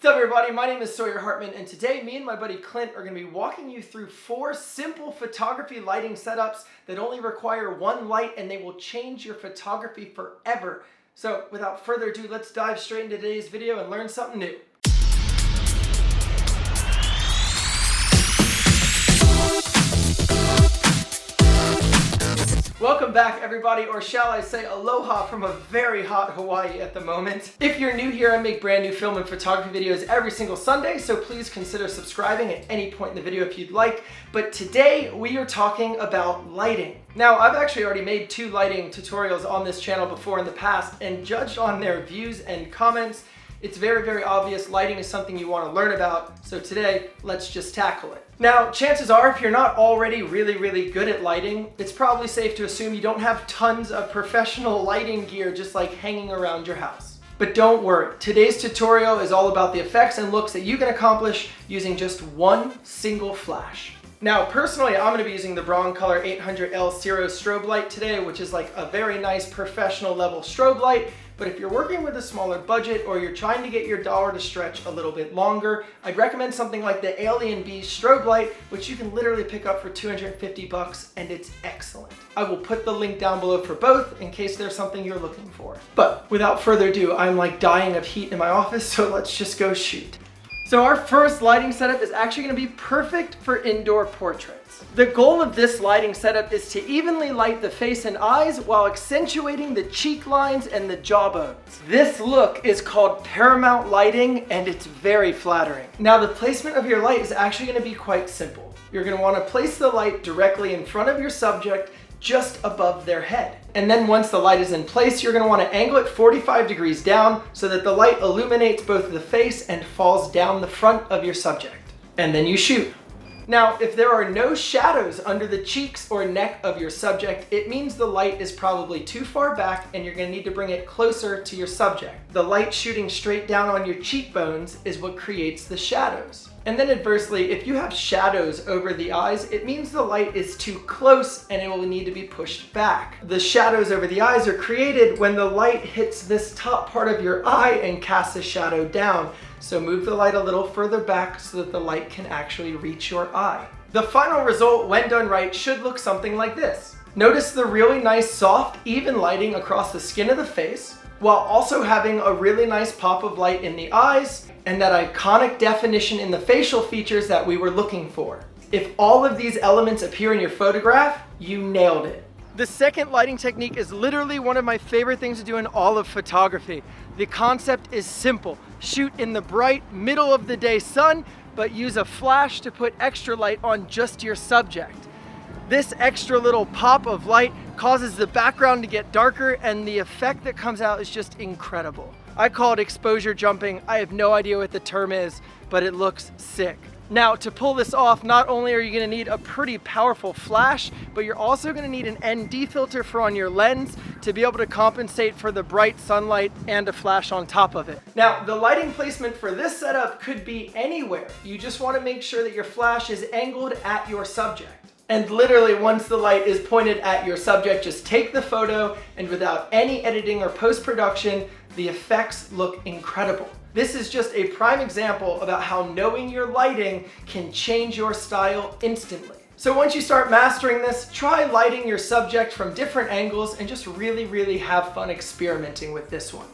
What's up everybody, my name is Sawyer Hartman and today me and my buddy Clint are going to be walking you through 4 simple photography lighting setups that only require one light and they will change your photography forever. So without further ado, let's dive straight into today's video and learn something new. Welcome back everybody, or shall I say aloha from a very hot Hawaii at the moment. If you're new here, I make brand new film and photography videos every single Sunday, so please consider subscribing at any point in the video if you'd like. But today we are talking about lighting. Now, I've actually already made 2 lighting tutorials on this channel before in the past, and judged on their views and comments, it's very obvious lighting is something you want to learn about, so today, let's just tackle it. Now, chances are if you're not already really good at lighting, it's probably safe to assume you don't have tons of professional lighting gear just like hanging around your house. But don't worry, today's tutorial is all about the effects and looks that you can accomplish using just one single flash. Now, personally, I'm going to be using the Broncolor 800L Zero strobe light today, which is like a very nice professional level strobe light. But if you're working with a smaller budget or you're trying to get your dollar to stretch a little bit longer, I'd recommend something like the Alien Bee strobe light, which you can literally pick up for 250 bucks, and it's excellent. I will put the link down below for both in case there's something you're looking for. But without further ado, I'm like dying of heat in my office, so let's just go shoot. So our first lighting setup is actually going to be perfect for indoor portraits. The goal of this lighting setup is to evenly light the face and eyes while accentuating the cheek lines and the jawbones. This look is called Paramount Lighting and it's very flattering. Now the placement of your light is actually going to be quite simple. You're going to want to place the light directly in front of your subject, just above their head. And then once the light is in place, you're going to want to angle it 45 degrees down so that the light illuminates both the face and falls down the front of your subject. And then you shoot. Now, if there are no shadows under the cheeks or neck of your subject, it means the light is probably too far back and you're going to need to bring it closer to your subject. The light shooting straight down on your cheekbones is what creates the shadows. And then adversely, if you have shadows over the eyes, it means the light is too close and it will need to be pushed back. The shadows over the eyes are created when the light hits this top part of your eye and casts a shadow down. So move the light a little further back so that the light can actually reach your eye. The final result, when done right, should look something like this. Notice the really nice, soft, even lighting across the skin of the face, while also having a really nice pop of light in the eyes, and that iconic definition in the facial features that we were looking for. If all of these elements appear in your photograph, you nailed it. The second lighting technique is literally one of my favorite things to do in all of photography. The concept is simple. Shoot in the bright middle of the day sun, but use a flash to put extra light on just your subject. This extra little pop of light causes the background to get darker and the effect that comes out is just incredible. I call it exposure jumping. I have no idea what the term is, but it looks sick. Now, to pull this off, not only are you going to need a pretty powerful flash, but you're also going to need an ND filter for on your lens to be able to compensate for the bright sunlight and a flash on top of it. Now, the lighting placement for this setup could be anywhere. You just want to make sure that your flash is angled at your subject. And literally, once the light is pointed at your subject, just take the photo, and without any editing or post-production, the effects look incredible. This is just a prime example about how knowing your lighting can change your style instantly. So once you start mastering this, try lighting your subject from different angles and just really have fun experimenting with this one.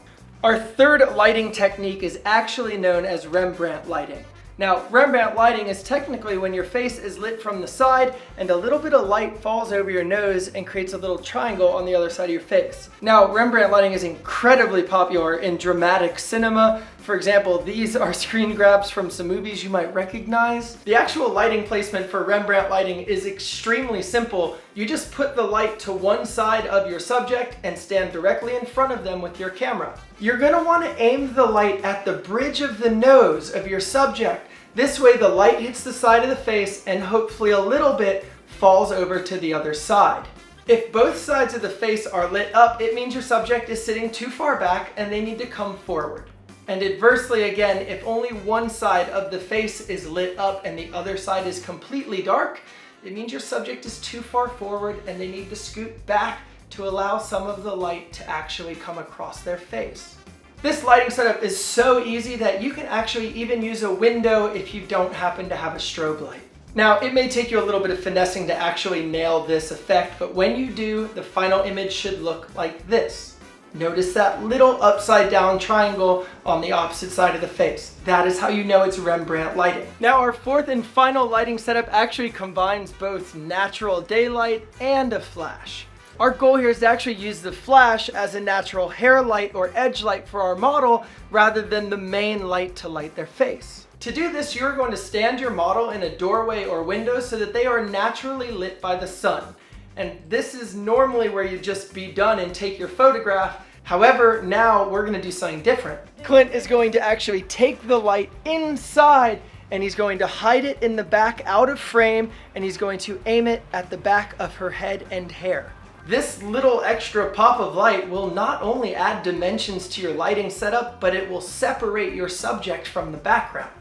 Our third lighting technique is actually known as Rembrandt lighting. Now, Rembrandt lighting is technically when your face is lit from the side and a little bit of light falls over your nose and creates a little triangle on the other side of your face. Now, Rembrandt lighting is incredibly popular in dramatic cinema. For example, these are screen grabs from some movies you might recognize. The actual lighting placement for Rembrandt lighting is extremely simple. You just put the light to one side of your subject and stand directly in front of them with your camera. You're going to want to aim the light at the bridge of the nose of your subject. This way the light hits the side of the face and hopefully a little bit falls over to the other side. If both sides of the face are lit up, it means your subject is sitting too far back and they need to come forward. And adversely again, if only one side of the face is lit up and the other side is completely dark, it means your subject is too far forward and they need to scoot back to allow some of the light to actually come across their face. This lighting setup is so easy that you can actually even use a window if you don't happen to have a strobe light. Now, it may take you a little bit of finessing to actually nail this effect, but when you do, the final image should look like this. Notice that little upside down triangle on the opposite side of the face. That is how you know it's Rembrandt lighting. Now, our fourth and final lighting setup actually combines both natural daylight and a flash. Our goal here is to actually use the flash as a natural hair light or edge light for our model rather than the main light to light their face. To do this, you're going to stand your model in a doorway or window so that they are naturally lit by the sun. And this is normally where you just be done and take your photograph. However, now we're going to do something different. Clint is going to actually take the light inside and he's going to hide it in the back out of frame, and he's going to aim it at the back of her head and hair. This little extra pop of light will not only add dimensions to your lighting setup, but it will separate your subject from the background,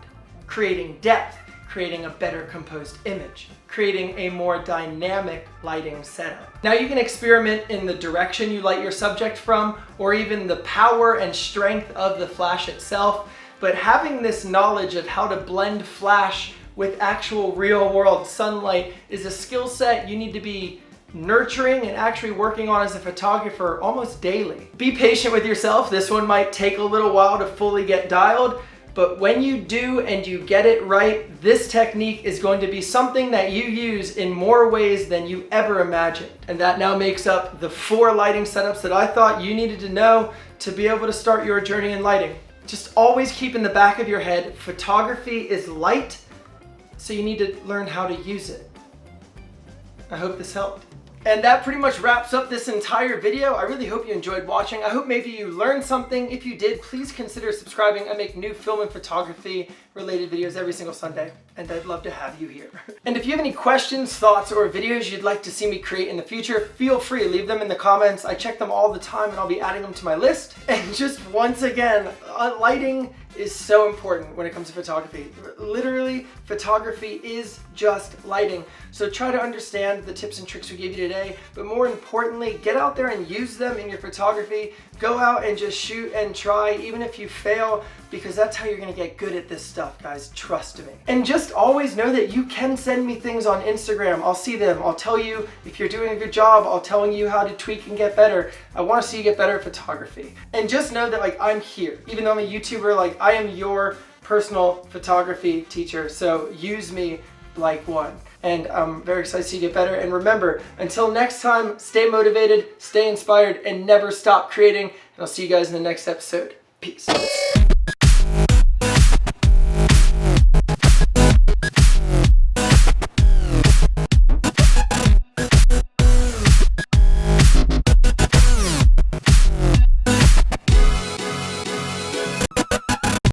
creating depth, creating a better composed image, creating a more dynamic lighting setup. Now you can experiment in the direction you light your subject from, or even the power and strength of the flash itself, but having this knowledge of how to blend flash with actual real world sunlight is a skill set you need to be nurturing and actually working on as a photographer almost daily. Be patient with yourself. This one might take a little while to fully get dialed, but when you do and you get it right, this technique is going to be something that you use in more ways than you ever imagined. And that now makes up the 4 lighting setups that I thought you needed to know to be able to start your journey in lighting. Just always keep in the back of your head, photography is light, so you need to learn how to use it. I hope this helped. And that pretty much wraps up this entire video. I really hope you enjoyed watching. I hope maybe you learned something. If you did, please consider subscribing. I make new film and photography related videos every single Sunday, and I'd love to have you here. And if you have any questions, thoughts, or videos you'd like to see me create in the future, feel free, leave them in the comments. I check them all the time and I'll be adding them to my list. And just once again, lighting is so important when it comes to photography. Literally, photography is just lighting. So try to understand the tips and tricks we gave you today, but more importantly, get out there and use them in your photography. Go out and just shoot and try, even if you fail, because that's how you're gonna get good at this stuff, guys, trust me. And just always know that you can send me things on Instagram. I'll see them. I'll tell you if you're doing a good job. I'll tell you how to tweak and get better. I wanna see you get better at photography. And just know that like I'm here. Even though I'm a YouTuber, like I am your personal photography teacher, so use me like one. And I'm very excited to see you get better. And remember, until next time, stay motivated, stay inspired, and never stop creating. And I'll see you guys in the next episode. Peace.